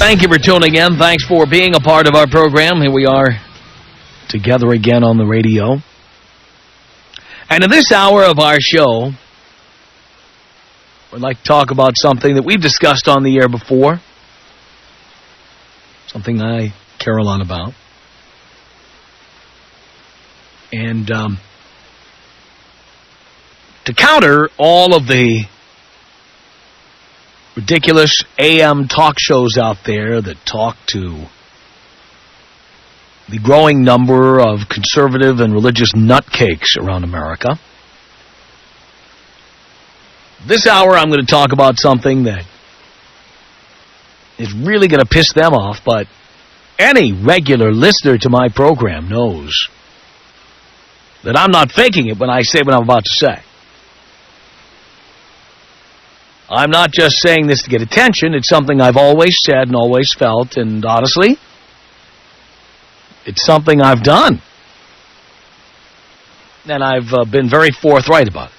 Thank you for tuning in. Thanks for being a part of our program. Here we are together again on the radio. And in this hour of our show, we'd like to talk about something that we've discussed on the air before. Something I care a lot about. And to counter all of the ridiculous AM talk shows out there that talk to the growing number of conservative and religious nutcakes around America, this hour I'm going to talk about something that is really going to piss them off, but any regular listener to my program knows that I'm not faking it when I say what I'm about to say. I'm not just saying this to get attention. It's something I've always said and always felt, and honestly, it's something I've done. And I've been very forthright about it.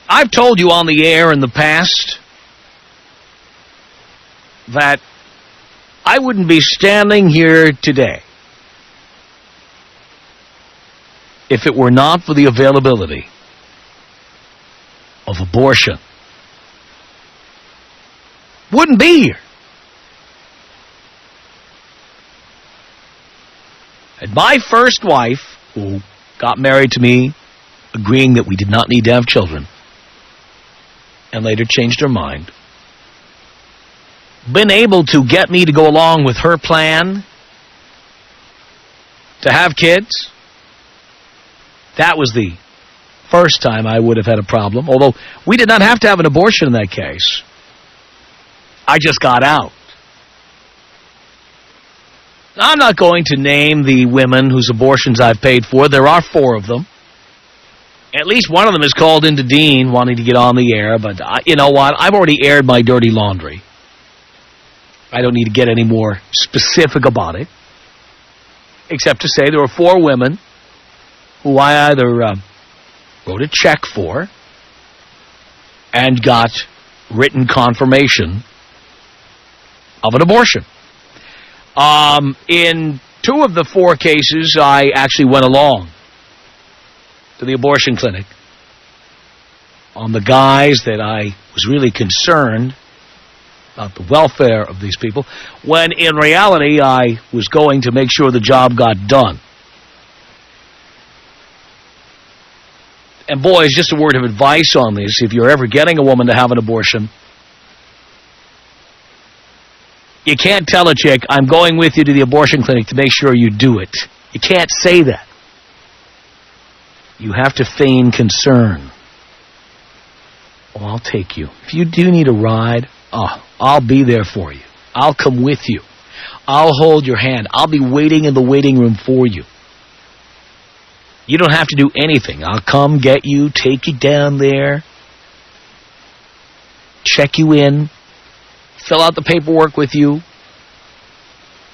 I've told you on the air in the past that I wouldn't be standing here today if it were not for the availability of abortion. Wouldn't be here. And my first wife, who got married to me, agreeing that we did not need to have children, and later changed her mind, been able to get me to go along with her plan to have kids, that was the first time I would have had a problem, although we did not have to have an abortion in that case. I just got out. Now, I'm not going to name the women whose abortions I've paid for. There are 4 of them. At least one of them is called into Dean, wanting to get on the air, but you know what? I've already aired my dirty laundry. I don't need to get any more specific about it, except to say there were 4 women who I either wrote a check for and got written confirmation of an abortion. In 2 of the 4 cases, I actually went along to the abortion clinic on the guise that I was really concerned about the welfare of these people, when in reality I was going to make sure the job got done. And boys, just a word of advice on this. If you're ever getting a woman to have an abortion, you can't tell a chick, I'm going with you to the abortion clinic to make sure you do it. You can't say that. You have to feign concern. Oh, I'll take you. If you do need a ride, I'll be there for you. I'll come with you. I'll hold your hand. I'll be waiting in the waiting room for you. You don't have to do anything. I'll come get you, take you down there, check you in, fill out the paperwork with you.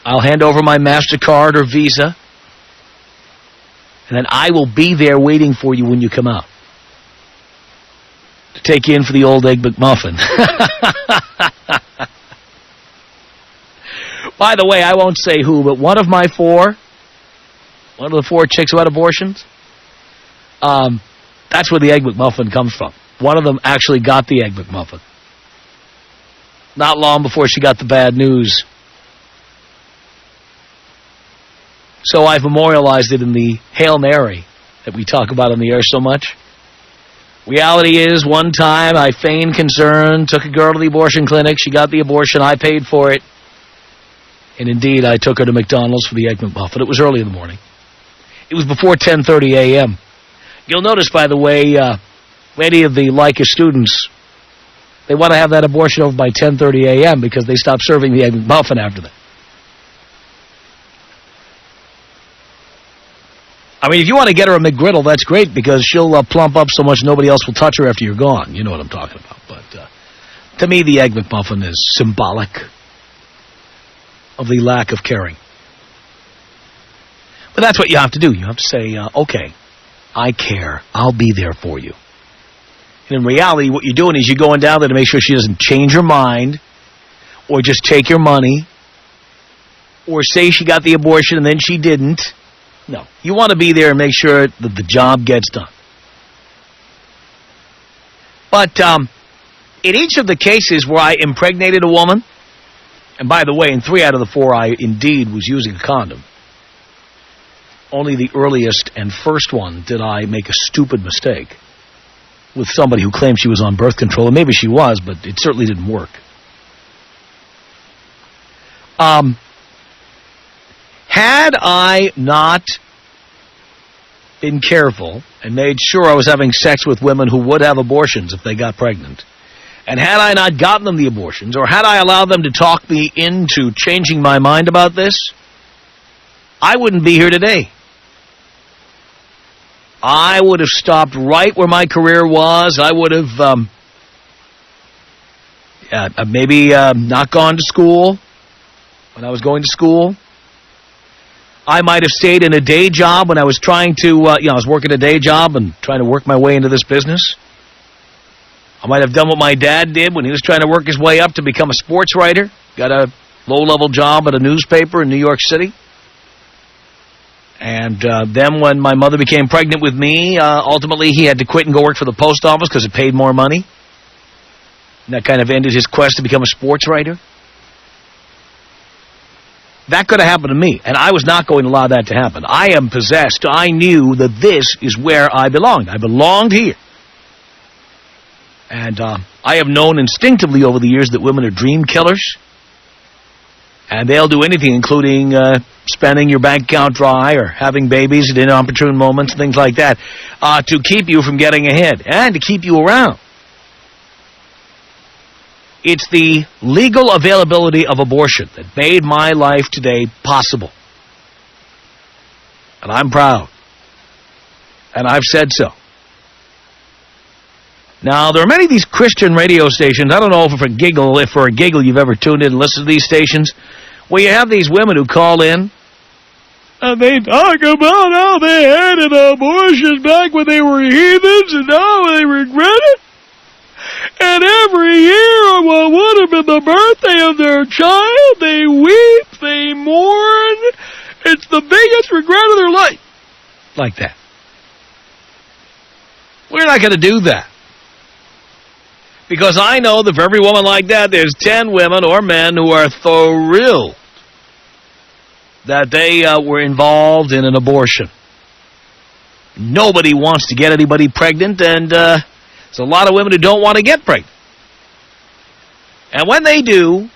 I'll hand over my MasterCard or Visa, and then I will be there waiting for you when you come out to take you in for the old Egg McMuffin. By the way, I won't say who, but one of the 4 chicks who had abortions, that's where the Egg McMuffin comes from. One of them actually got the Egg McMuffin. Not long before she got the bad news. So I've memorialized it in the Hail Mary that we talk about on the air so much. Reality is, one time I feigned concern, took a girl to the abortion clinic, she got the abortion, I paid for it. And indeed, I took her to McDonald's for the Egg McMuffin. It was early in the morning. It was before 10:30 a.m. You'll notice, by the way, many of the Leykis students, they want to have that abortion over by 10:30 a.m. because they stopped serving the Egg McMuffin after that. I mean, if you want to get her a McGriddle, that's great because she'll plump up so much nobody else will touch her after you're gone. You know what I'm talking about. But to me, the Egg McMuffin is symbolic of the lack of caring. But that's what you have to do. You have to say, okay, I care. I'll be there for you. In reality, what you're doing is you're going down there to make sure she doesn't change her mind or just take your money or say she got the abortion and then she didn't. No. You want to be there and make sure that the job gets done. But in each of the cases where I impregnated a woman, and by the way, in 3 out of the 4, I indeed was using a condom. Only the earliest and first one did I make a stupid mistake with somebody who claimed she was on birth control. And maybe she was, but it certainly didn't work. Had I not been careful and made sure I was having sex with women who would have abortions if they got pregnant, and had I not gotten them the abortions, or had I allowed them to talk me into changing my mind about this, I wouldn't be here today. I would have stopped right where my career was. I would have maybe not gone to school when I was going to school. I might have stayed in a day job when I was trying to, I was working a day job and trying to work my way into this business. I might have done what my dad did when he was trying to work his way up to become a sports writer. Got a low-level job at a newspaper in New York City. And then when my mother became pregnant with me, ultimately he had to quit and go work for the post office because it paid more money. And that kind of ended his quest to become a sports writer. That could have happened to me, and I was not going to allow that to happen. I am possessed. I knew that this is where I belonged. I belonged here. And I have known instinctively over the years that women are dream killers. And they'll do anything, including spending your bank account dry or having babies at inopportune moments, things like that, to keep you from getting ahead and to keep you around. It's the legal availability of abortion that made my life today possible. And I'm proud. And I've said so. Now, there are many of these Christian radio stations. I don't know if for a giggle you've ever tuned in and listened to these stations, where you have these women who call in, and they talk about how they had an abortion back when they were heathens, and now they regret it. And every year, what would have been the birthday of their child, they weep, they mourn. It's the biggest regret of their life. Like that. We're not going to do that. Because I know that for every woman like that, there's 10 women or men who are thrilled that they were involved in an abortion. Nobody wants to get anybody pregnant, and there's a lot of women who don't want to get pregnant. And when they do,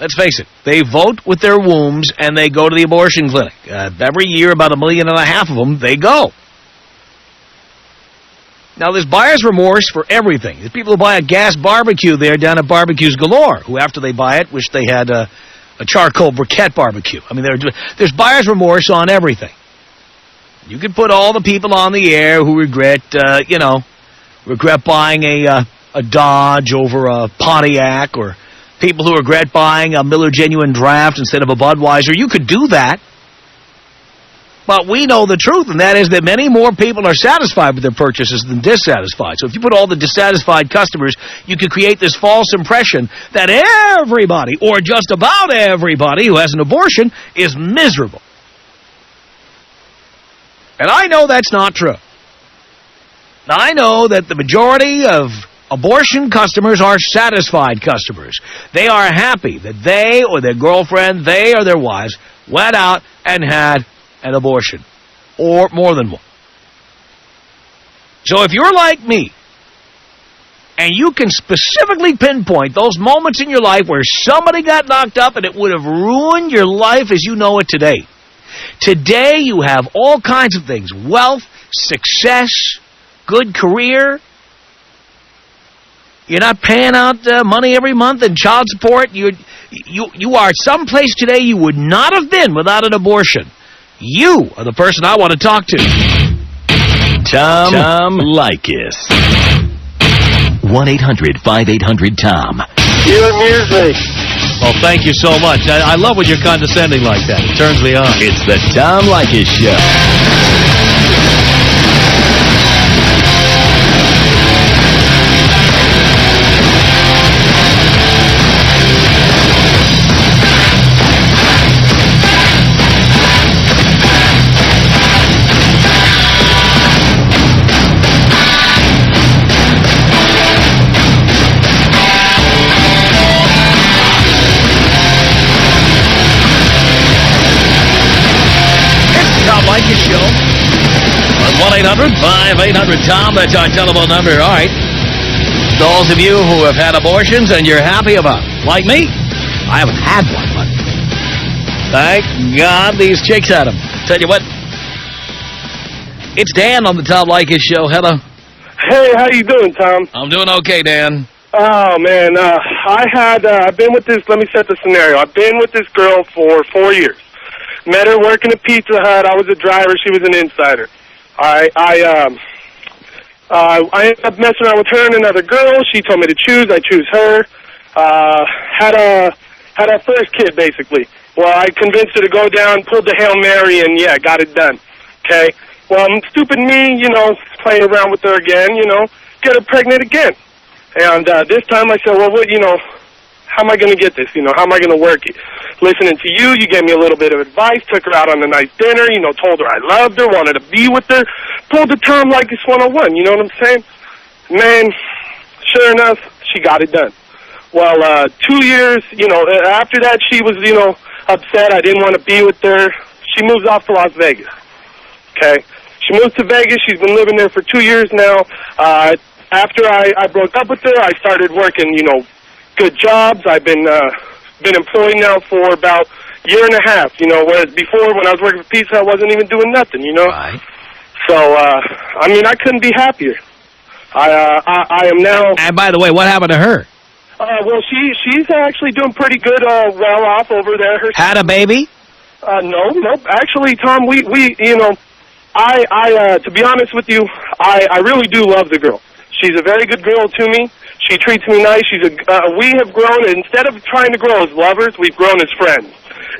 let's face it, they vote with their wombs and they go to the abortion clinic. Every year, about 1.5 million of them, they go. Now, there's buyer's remorse for everything. There's people who buy a gas barbecue there down at Barbecues Galore, who after they buy it wish they had a charcoal briquette barbecue. I mean, there's buyer's remorse on everything. You can put all the people on the air who regret buying a Dodge over a Pontiac, or people who regret buying a Miller Genuine Draft instead of a Budweiser. You could do that. But we know the truth, and that is that many more people are satisfied with their purchases than dissatisfied. So if you put all the dissatisfied customers, you could create this false impression that everybody, or just about everybody who has an abortion, is miserable. And I know that's not true. Now, I know that the majority of abortion customers are satisfied customers. They are happy that they or their girlfriend, they or their wives, went out and had an abortion, or more than one. So if you're like me, and you can specifically pinpoint those moments in your life where somebody got knocked up and it would have ruined your life as you know it today. Today you have all kinds of things: wealth, success, good career. You're not paying out money every month in child support. You are someplace today you would not have been without an abortion. You are the person I want to talk to. Tom Leykis. 1-800-5800-TOM. You amuse me. Well, thank you so much. I love when you're condescending like that. It turns me on. It's the Tom Leykis Show. 1-800-5800-TOM. That's our telephone number. All right. Those of you who have had abortions and you're happy about it, like me, I haven't had one, but thank God these chicks had them. Tell you what, it's Dan on the Tom Leykis Show. Hello. Hey, how you doing, Tom? I'm doing okay, Dan. Oh, man, I've been with this, let me set the scenario. I've been with this girl for 4 years. Met her working at Pizza Hut. I was a driver. She was an insider. I ended up messing around with her and another girl. She told me to choose. I choose her. Had our first kid, basically. Well, I convinced her to go down, pulled the Hail Mary, and, yeah, got it done. Okay? Well, stupid me, playing around with her again, get her pregnant again. And this time I said, well, how am I going to get this? How am I going to work it? Listening to you, you gave me a little bit of advice, took her out on a nice dinner, told her I loved her, wanted to be with her, pulled the Tom Leykis 101, you know what I'm saying? Man, sure enough, she got it done. Well, 2 years, after that, she was, upset. I didn't want to be with her. She moves off to Las Vegas. Okay? She moved to Vegas. She's been living there for 2 years now. After I broke up with her, I started working, good jobs. I've been employed now for about a year and a half, whereas before when I was working for Pizza, I wasn't even doing nothing, Right. So, I couldn't be happier. I am now... And by the way, what happened to her? Well, she's actually doing pretty good, well off over there. Had a baby? No. Actually, Tom, we to be honest with you, I really do love the girl. She's a very good girl to me. She treats me nice. We have grown, instead of trying to grow as lovers, we've grown as friends.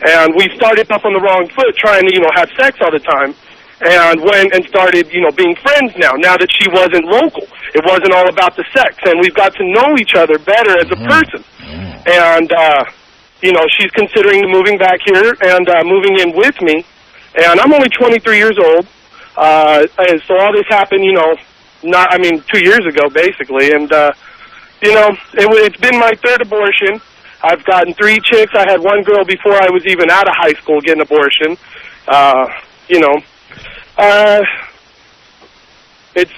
And we started off on the wrong foot, trying to, have sex all the time. And went and started, being friends now that she wasn't local. It wasn't all about the sex. And we've got to know each other better as a person. And, she's considering moving back here and moving in with me. And I'm only 23 years old. And so all this happened, 2 years ago, basically. And, it's been my third abortion. I've gotten 3 chicks. I had one girl before I was even out of high school get an abortion. It's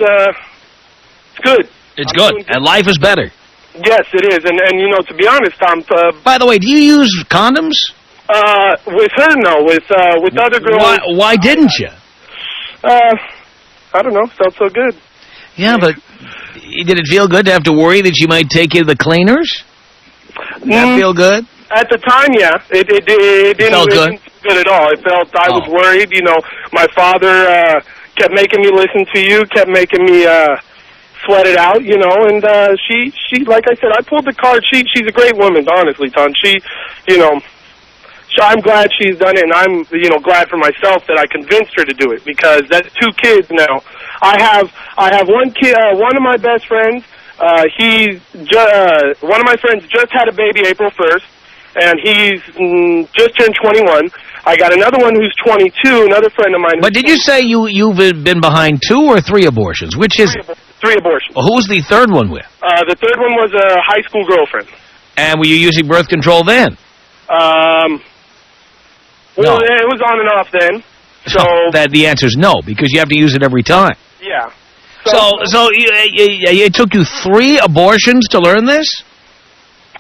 good. It's good. And life is better. Yes, it is. And to be honest, Tom... By the way, do you use condoms? With her, no. With other girls... Why didn't you? I don't know. Felt so good. Yeah, but did it feel good to have to worry that she might take you to the cleaners? Did that feel good? At the time, yeah. It didn't feel good at all. It felt I was worried. My father kept making me listen to you, kept making me sweat it out, and she like I said, I pulled the card. She's a great woman, honestly, Tom. I'm glad she's done it, and I'm, glad for myself that I convinced her to do it, because that's 2 kids now. I have one kid, one of my best friends, one of my friends just had a baby April 1st, and he's just turned 21. I got another one who's 22, another friend of mine. But did you say you've been behind 2 or 3 abortions? Which is it? 3 abortions. Well, who was the third one with? The third one was a high school girlfriend. And were you using birth control then? Well, it was on and off then. So that the answer is no, because you have to use it every time. Yeah. So it took you 3 abortions to learn this?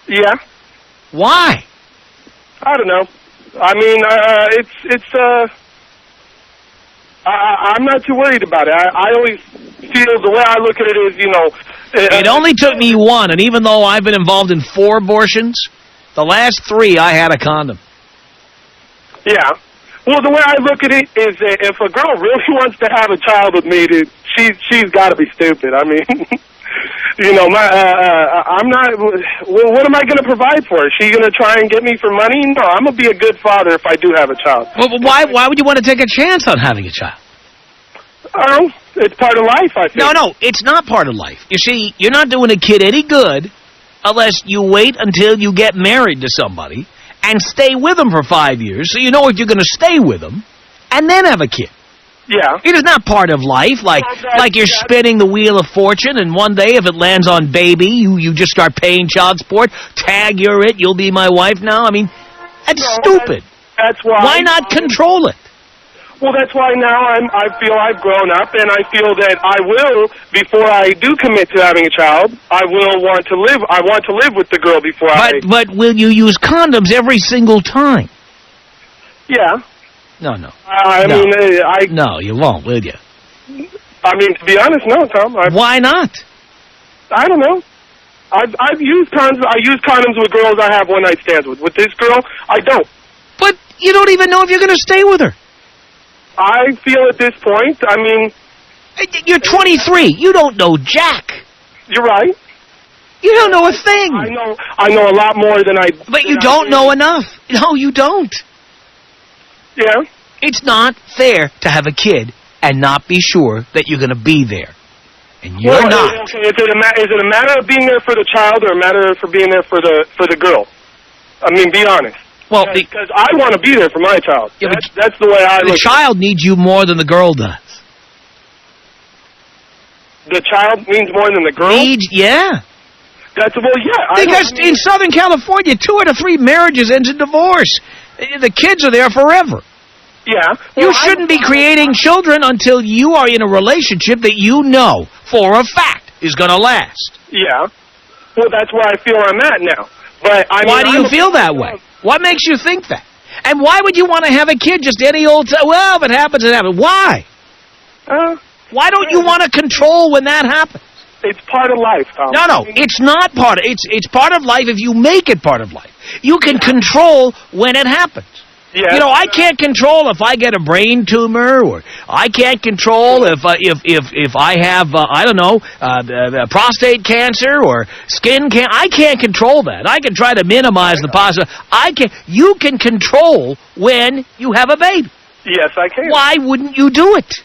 Yeah. Why? I don't know. I mean, I'm not too worried about it. I always feel the way I look at it is, it only took me 1, and even though I've been involved in 4 abortions, the last 3 I had a condom. Yeah. Well, the way I look at it is that if a girl really wants to have a child with me, dude, she's got to be stupid. I mean, I'm not. Well, what am I going to provide for her? Is she going to try and get me for money? No, I'm going to be a good father if I do have a child. Well, why would you want to take a chance on having a child? Oh, it's part of life, I think. No, it's not part of life. You see, you're not doing a kid any good unless you wait until you get married to somebody and stay with them for 5 years, so you know if you're going to stay with them, and then have a kid. Yeah. It is not part of life, like you're spinning the wheel of fortune, and one day if it lands on baby, you just start paying child support, tag you're it, you'll be my wife now. I mean, that's stupid. That's why. Why not control it? Well, that's why now I feel I've grown up, and I feel that I will, before I do commit to having a child, I want to live with the girl before But will you use condoms every single time? Yeah. No. No, you won't, will you? I mean, to be honest, no, Tom. Why not? I don't know. I've used condoms. I use condoms with girls I have one-night stands with. With this girl, I don't. But you don't even know if you're going to stay with her. I feel at this point, I mean... You're 23. You don't know jack. You're right. You don't know a thing. I know a lot more than I... But you don't know enough. No, you don't. Yeah? It's not fair to have a kid and not be sure that you're going to be there. And you're not. Okay, is it a matter of being there for the child or a matter of being there for the girl? I mean, be honest. Well, because I want to be there for my child. Yeah, that's the way I look. The child needs you more than the girl does. The child means more than the girl? Yeah. Because in Southern California, 2 out of 3 marriages ends in divorce. The kids are there forever. Yeah. You shouldn't be creating children until you are in a relationship that you know for a fact is going to last. Yeah. Well, that's where I feel I'm at now. But why do you feel that way? What makes you think that? And why would you want to have a kid just any old time? Well, if it happens, it happens. Why? Why don't you want to control when that happens? It's part of life, Tom. No, it's not part of it. It's part of life if you make it part of life. You can control when it happens. Yeah. You know, I can't control if I get a brain tumor, or I can't control if I have I don't know prostate cancer or skin cancer. I can't control that. I can try to minimize the possibility. You can control when you have a baby. Yes, I can. Why wouldn't you do it?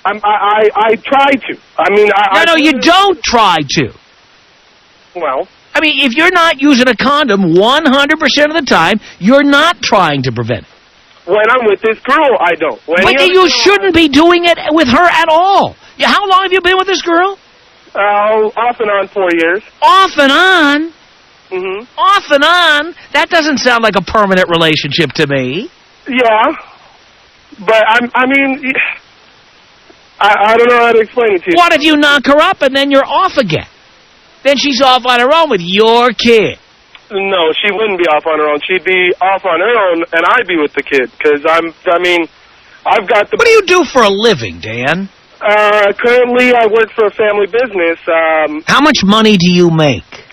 I try to. I mean, No, you don't try to. Well. I mean, if you're not using a condom 100% of the time, you're not trying to prevent it. When I'm with this girl, I don't. But you shouldn't be doing it with her at all. How long have you been with this girl? Off and on 4 years. Off and on? Mm-hmm. Off and on? That doesn't sound like a permanent relationship to me. Yeah. But, I mean, I don't know how to explain it to you. What if you knock her up and then you're off again? Then she's off on her own with your kid. No, she wouldn't be off on her own. She'd be off on her own, and I'd be with the kid. Because, I've got the... What do you do for a living, Dan? Currently, I work for a family business. How much money do you make?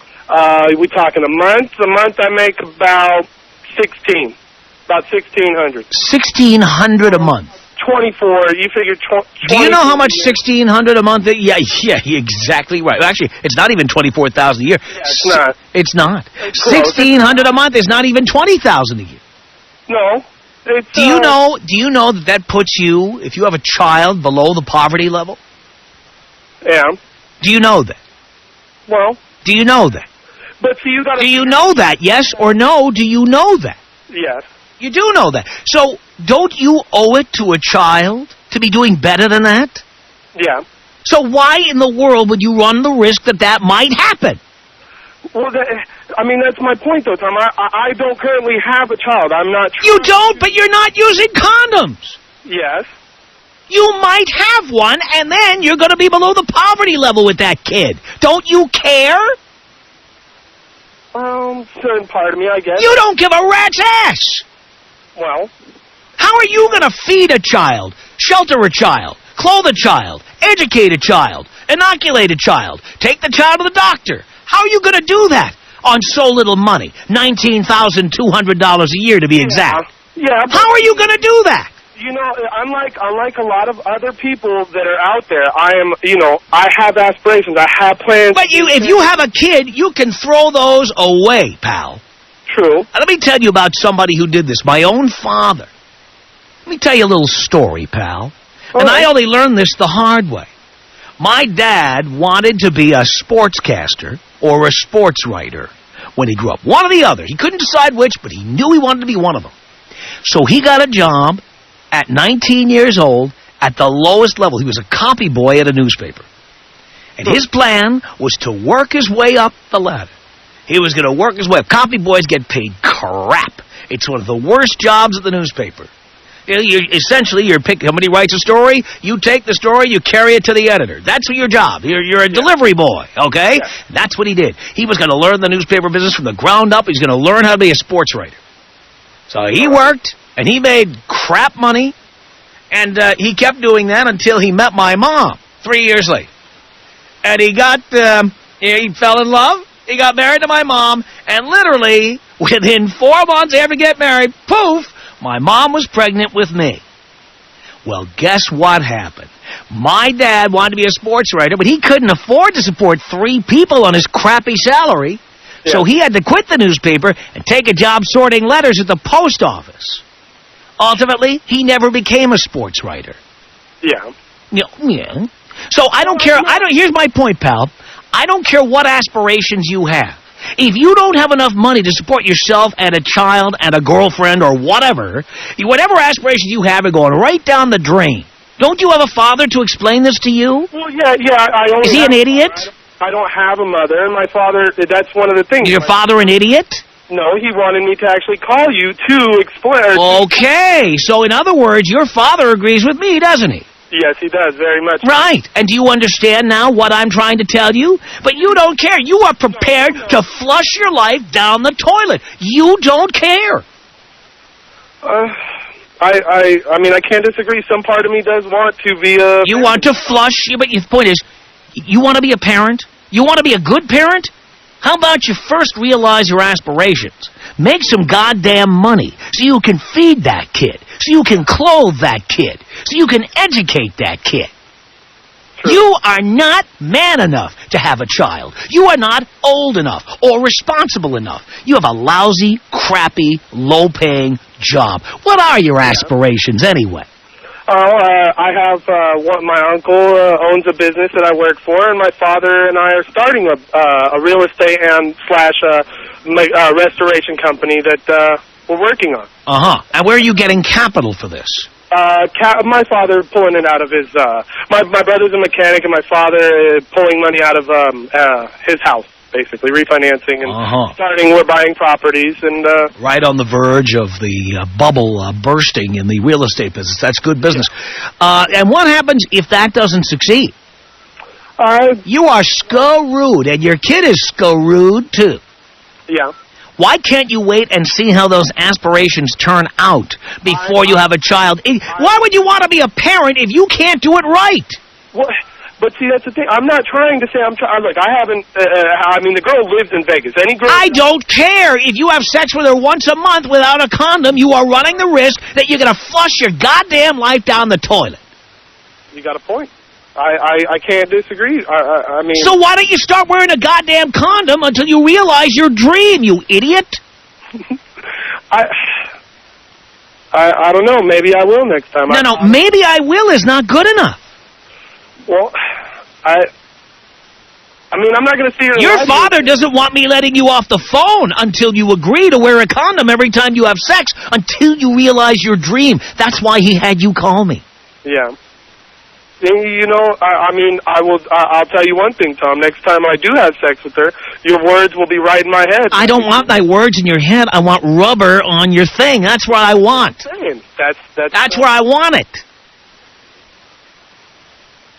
We talking a month? A month I make about 16. About 1,600. 1,600 a month. 24. You figure 20. Do you know how much 1,600 a month is? Yeah, exactly right. Actually, it's not even 24,000 a year. Yeah, it's not. It's not. 1,600 a month is not even 20,000 a year. No. It's, do you know that puts you, if you have a child, below the poverty level? Yeah. Do you know that? Well. Do you know that? But see, you got. Do you know that? Yes or no? Do you know that? Yes. You do know that. So, don't you owe it to a child to be doing better than that? Yeah. So why in the world would you run the risk that might happen? Well, that's my point, though, Tom. I don't currently have a child. I'm not... You don't, but you're not using condoms. Yes. You might have one, and then you're going to be below the poverty level with that kid. Don't you care? Certain part of me, I guess. You don't give a rat's ass. Well. How are you going to feed a child, shelter a child, clothe a child, educate a child, inoculate a child, take the child to the doctor? How are you going to do that on so little money? $19,200 a year to be exact. Yeah. How are you going to do that? You know, unlike a lot of other people that are out there, I have aspirations. I have plans. But if you have a kid, you can throw those away, pal. True. Let me tell you about somebody who did this. My own father. Let me tell you a little story, pal. And I only learned this the hard way. My dad wanted to be a sportscaster or a sports writer when he grew up. One or the other. He couldn't decide which, but he knew he wanted to be one of them. So he got a job at 19 years old at the lowest level. He was a copy boy at a newspaper. And his plan was to work his way up the ladder. He was going to work his way up. Copy boys get paid crap. It's one of the worst jobs at the newspaper. Essentially, somebody writes a story, you take the story, you carry it to the editor. That's your job. You're a delivery boy, okay? Yeah. That's what he did. He was going to learn the newspaper business from the ground up. He's going to learn how to be a sports writer. So he worked, and he made crap money, and he kept doing that until he met my mom 3 years later. And he fell in love. He got married to my mom, and literally within 4 months after getting married, poof, my mom was pregnant with me. Well, guess what happened? My dad wanted to be a sports writer, but he couldn't afford to support 3 people on his crappy salary. Yeah. So he had to quit the newspaper and take a job sorting letters at the post office. Ultimately, he never became a sports writer. Yeah. Yeah. So I don't care. Here's my point, pal. I don't care what aspirations you have. If you don't have enough money to support yourself and a child and a girlfriend or whatever aspirations you have are going right down the drain. Don't you have a father to explain this to you? Well, yeah. Is he an idiot? I don't have a mother, and my father, that's one of the things. Is your father an idiot? No, he wanted me to actually call you to explain. Okay, so in other words, your father agrees with me, doesn't he? Yes, he does, very much. Right. And do you understand now what I'm trying to tell you? But you don't care. You are prepared to flush your life down the toilet. You don't care. I mean, I can't disagree. Some part of me does want to be a... You want to flush, but the point is, you want to be a parent? You want to be a good parent? How about you first realize your aspirations? Make some goddamn money so you can feed that kid, so you can clothe that kid, so you can educate that kid. True. You are not man enough to have a child. You are not old enough or responsible enough. You have a lousy, crappy, low-paying job. What are your aspirations anyway? I have my uncle owns a business that I work for, and my father and I are starting a real estate and / restoration company that we're working on. And where are you getting capital for this? My father pulling it out of his. My brother's a mechanic, and my father pulling money out of his house. Basically, refinancing and we're buying properties. And right on the verge of the bubble bursting in the real estate business. That's good business. Yeah. And what happens if that doesn't succeed? You are screwed, and your kid is screwed, too. Yeah. Why can't you wait and see how those aspirations turn out before you have a child? Why would you want to be a parent if you can't do it right? What? But see, that's the thing. I'm not trying to say I'm trying. Look, I haven't. I mean, the girl lives in Vegas. Any girl? I don't care. If you have sex with her once a month without a condom, you are running the risk that you're going to flush your goddamn life down the toilet. You got a point. I can't disagree. I mean. So why don't you start wearing a goddamn condom until you realize your dream, you idiot? I don't know. Maybe I will next time. No, maybe I will is not good enough. Well, I mean, I'm not going to see her. Your father doesn't want me letting you off the phone until you agree to wear a condom every time you have sex, until you realize your dream. That's why he had you call me. Yeah. You know, I mean, I'll tell you one thing, Tom. Next time I do have sex with her, your words will be right in my head. I don't want my words in your head. I want rubber on your thing. That's what I want. That's where I want it.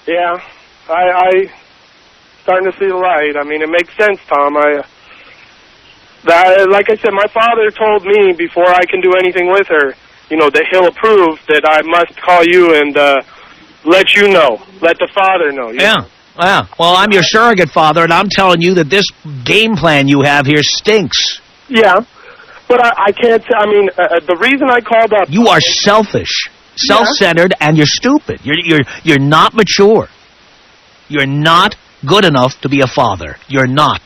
Yeah, I starting to see the light. I mean, it makes sense, Tom. Like I said, my father told me before I can do anything with her, you know, that he'll approve, that I must call you and let you know, let the father know. Yeah. Well, I'm your surrogate father, and I'm telling you that this game plan you have here stinks. Yeah, but I can't. I mean, the reason I called up. You are selfish. Self-centered, and you're stupid. You're not mature. You're not good enough to be a father. You're not.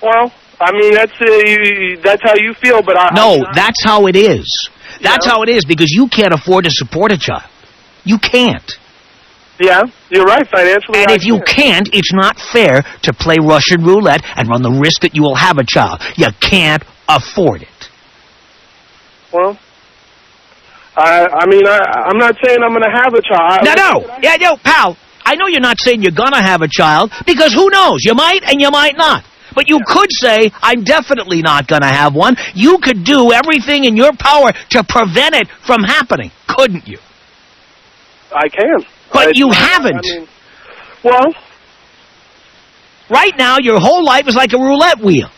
Well, I mean, that's how you feel, but No, that's how it is. That's how it is, because you can't afford to support a child. You can't. Yeah, you're right, financially. And if you can't, it's not fair to play Russian roulette and run the risk that you will have a child. You can't afford it. Well, I mean, I'm not saying I'm going to have a child. No, pal. I know you're not saying you're going to have a child, because who knows? You might and you might not. But you could say, I'm definitely not going to have one. You could do everything in your power to prevent it from happening, couldn't you? I can. But you haven't. I mean, well... Right now, your whole life is like a roulette wheel.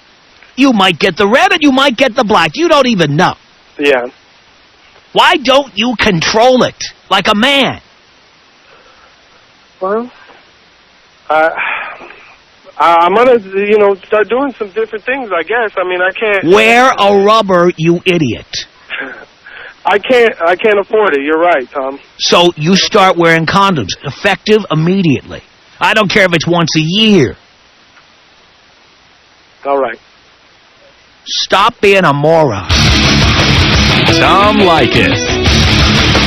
You might get the red and you might get the black. You don't even know. Yeah. Why don't you control it like a man? Well, I'm going to, start doing some different things, I guess. I mean, I can't... Wear a rubber, you idiot. I can't afford it. You're right, Tom. So you start wearing condoms, effective immediately. I don't care if it's once a year. All right. Stop being a moron. Tom Leykis.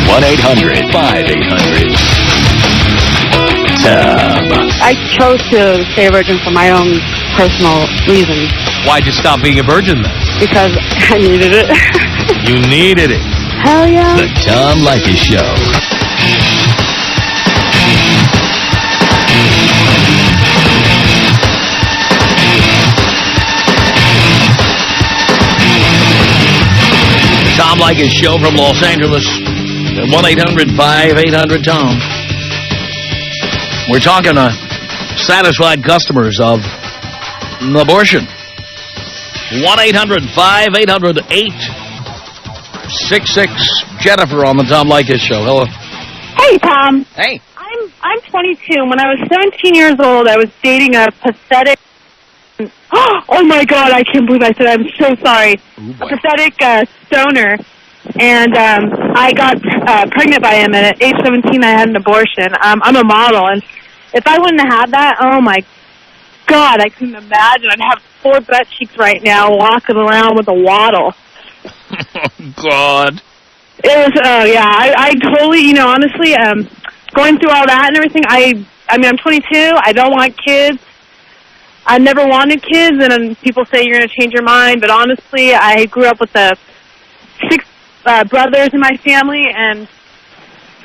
1-800-5800-TOM. I chose to stay a virgin for my own personal reasons. Why'd you stop being a virgin then? Because I needed it. You needed it. Hell yeah. The Tom Leykis Show. Tom Leykis Show from Los Angeles. 1-800-5800-TOM. We're talking to satisfied customers of abortion. 1-800-5800-866. Jennifer on the Tom Leykis Show. Hello. Hey, Tom. Hey. I'm 22. When I was 17 years old, I was dating a pathetic... Oh, my God, I can't believe I said that. I'm so sorry. A pathetic stoner. And I got pregnant by him, and at age 17, I had an abortion. I'm a model, and if I wouldn't have had that, oh, my God, I couldn't imagine. I'd have 4 butt cheeks right now walking around with a waddle. God. It was, yeah, I totally, honestly, going through all that and everything, I mean, I'm 22, I don't want kids. I never wanted kids, and people say you're going to change your mind, but honestly, I grew up with 6 brothers in my family, and,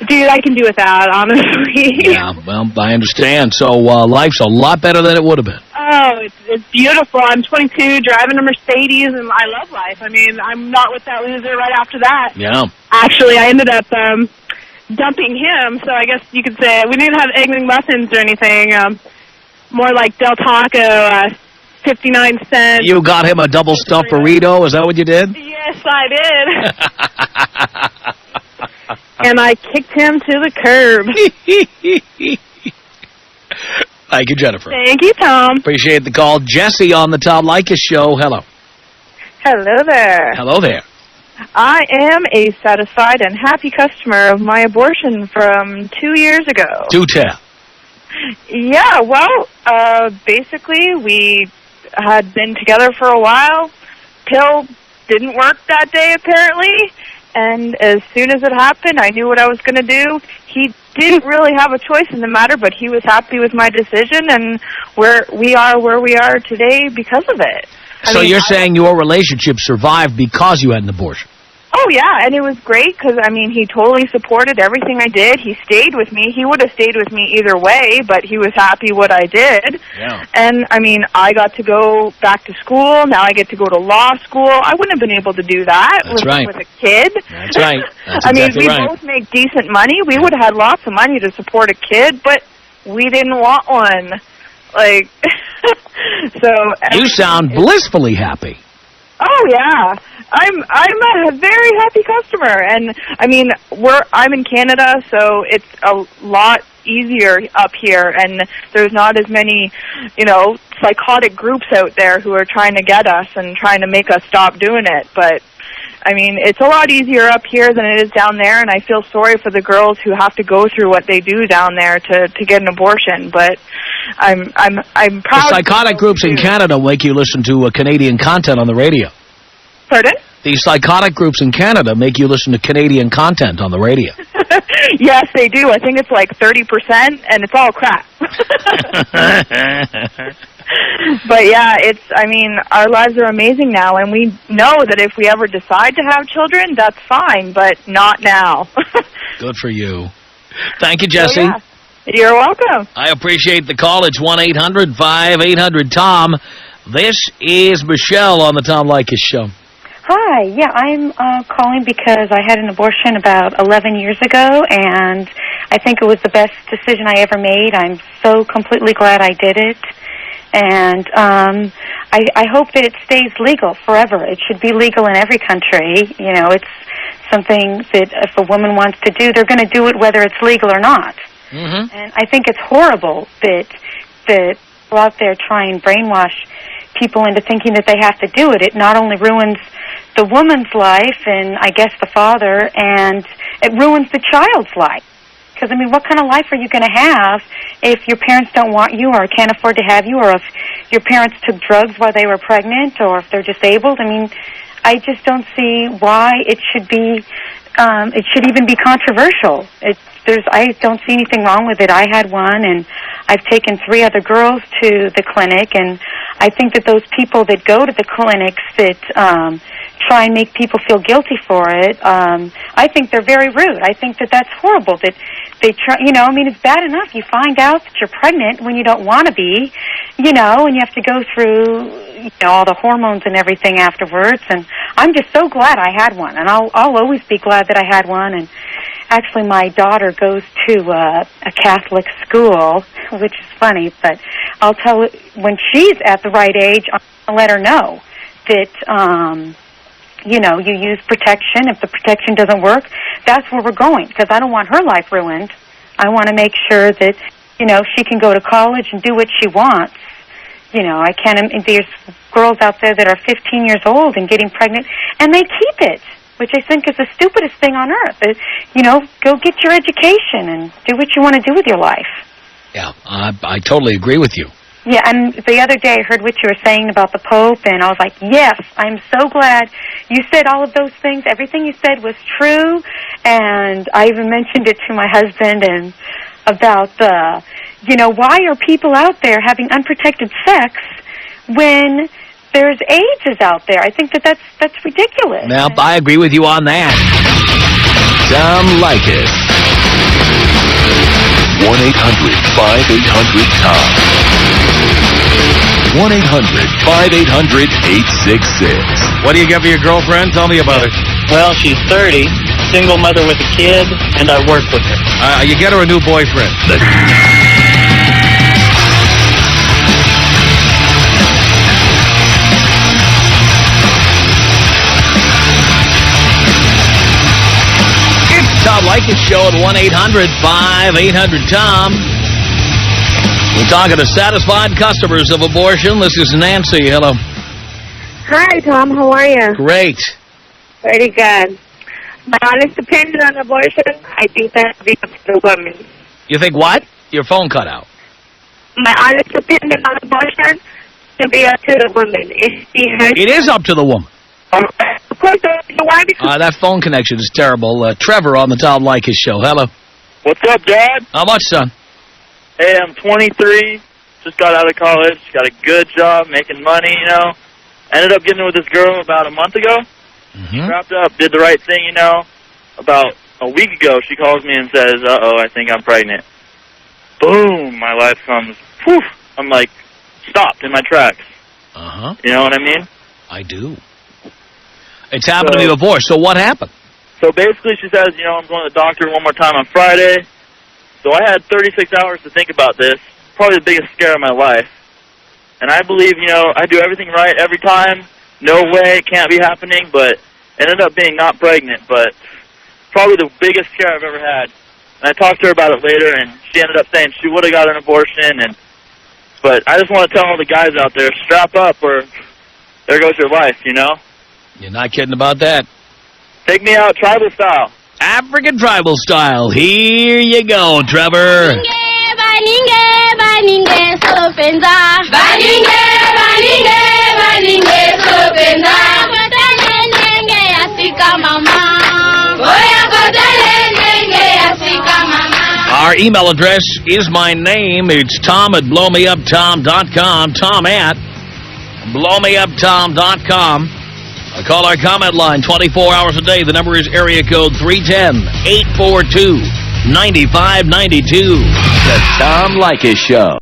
dude, I can do without, honestly. Yeah, well, I understand. So life's a lot better than it would have been. Oh, it's beautiful. I'm 22, driving a Mercedes, and I love life. I mean, I'm not with that loser right after that. Yeah. Actually, I ended up dumping him, so I guess you could say we didn't have egg muffins or anything. More like Del Taco, 59 cents. You got him a double stuffed burrito? Is that what you did? Yes, I did. And I kicked him to the curb. Thank you, Jennifer. Thank you, Tom. Appreciate the call. Jesse on the Tom Leykis Show. Hello. Hello there. Hello there. I am a satisfied and happy customer of my abortion from 2 years ago. Do tell. Yeah, well, basically, we had been together for a while. Pill didn't work that day, apparently. And as soon as it happened, I knew what I was going to do. He didn't really have a choice in the matter, but he was happy with my decision, and we are where we are today because of it. So you're saying your relationship survived because you had an abortion? Oh, yeah, and it was great because, I mean, he totally supported everything I did. He stayed with me. He would have stayed with me either way, but he was happy what I did. Yeah. And, I mean, I got to go back to school. Now I get to go to law school. I wouldn't have been able to do that with a kid. That's right. That's I mean, exactly we right. both make decent money. We would have had lots of money to support a kid, but we didn't want one. Like, so... You sound blissfully happy. Oh yeah, I'm a very happy customer, and I mean I'm in Canada, so it's a lot easier up here, and there's not as many, psychotic groups out there who are trying to get us and trying to make us stop doing it. But I mean, it's a lot easier up here than it is down there, and I feel sorry for the girls who have to go through what they do down there to get an abortion. But I'm proud. The psychotic groups in Canada make you listen to Canadian content on the radio. Pardon? The psychotic groups in Canada make you listen to Canadian content on the radio. Yes, they do. I think it's like 30%, and it's all crap. But yeah, our lives are amazing now, and we know that if we ever decide to have children, that's fine, but not now. Good for you. Thank you, Jesse. Oh, yeah. You're welcome. I appreciate the call. It's 1-800-5800-TOM. This is Michelle on the Tom Leykis Show. Hi, yeah, I'm calling because I had an abortion about 11 years ago, and I think it was the best decision I ever made. I'm so completely glad I did it, and I hope that it stays legal forever. It should be legal in every country. You know, it's something that if a woman wants to do, they're going to do it whether it's legal or not. Mm-hmm. And I think it's horrible that people out there try and brainwash people into thinking that they have to do it. It not only ruins the woman's life and, I guess, the father, and it ruins the child's life. Because, I mean, what kind of life are you going to have if your parents don't want you or can't afford to have you, or if your parents took drugs while they were pregnant, or if they're disabled? I mean, I just don't see why it should be, it should even be controversial. I don't see anything wrong with it. I had one, and I've taken 3 other girls to the clinic, and I think that those people that go to the clinics that try and make people feel guilty for it, I think they're very rude. I think that that's horrible, that they try, you know, I mean, it's bad enough you find out that you're pregnant when you don't want to be, you know, and you have to go through, you know, all the hormones and everything afterwards, and I'm just so glad I had one, and I'll always be glad that I had one. And actually, my daughter goes to a Catholic school, which is funny, but I'll tell her when she's at the right age, I'll let her know that, you know, you use protection. If the protection doesn't work, that's where we're going, because I don't want her life ruined. I want to make sure that, you know, she can go to college and do what she wants. You know, I can't, there's girls out there that are 15 years old and getting pregnant, and they keep it, which I think is the stupidest thing on earth. You know, go get your education and do what you want to do with your life. Yeah, I totally agree with you. Yeah, and the other day I heard what you were saying about the Pope, and I was like, yes, I'm so glad you said all of those things. Everything you said was true, and I even mentioned it to my husband and about, you know, why are people out there having unprotected sex when there's AIDS is out there? I think that's ridiculous. Now, I agree with you on that. Tom Leykis. 1-800-5800-TOM. 1-800-5800-866. What do you get for your girlfriend? Tell me about it. Well, she's 30, single mother with a kid, and I work with her. You get her a new boyfriend. It's Tom Leykis Show at 1-800-5800-TOM. We're talking to satisfied customers of abortion. This is Nancy. Hello. Hi, Tom. How are you? Great. Pretty good. My honest opinion on abortion, I think that should be up to the woman. You think what? Your phone cut out. My honest opinion on abortion should be up to the woman. It is up to the woman. Of course, why? Because that phone connection is terrible. Trevor on the Tom Leykis Show. Hello. What's up, Dad? How much, son? Hey, I'm 23, just got out of college, got a good job, making money, you know. Ended up getting with this girl about a month ago. Mm-hmm. Wrapped up, did the right thing, you know. About a week ago, she calls me and says, uh-oh, I think I'm pregnant. Boom, my life comes, whew. I'm like, stopped in my tracks. Uh-huh. You know what I mean? I do. It's happened to me before, so what happened? So basically she says, you know, I'm going to the doctor one more time on Friday. So I had 36 hours to think about this, probably the biggest scare of my life. And I believe, you know, I do everything right every time. No way, it can't be happening, but it ended up being not pregnant, but probably the biggest scare I've ever had. And I talked to her about it later, and she ended up saying she would have got an abortion. But I just want to tell all the guys out there, strap up or there goes your life, you know? You're not kidding about that. Take me out tribal style. African tribal style. Here you go, Trevor. Our email address is my name. It's tom@blowmeuptom.com. Tom at blowmeuptom.com. Call our comment line 24 hours a day. The number is area code 310-842-9592. The Tom Leykis Show.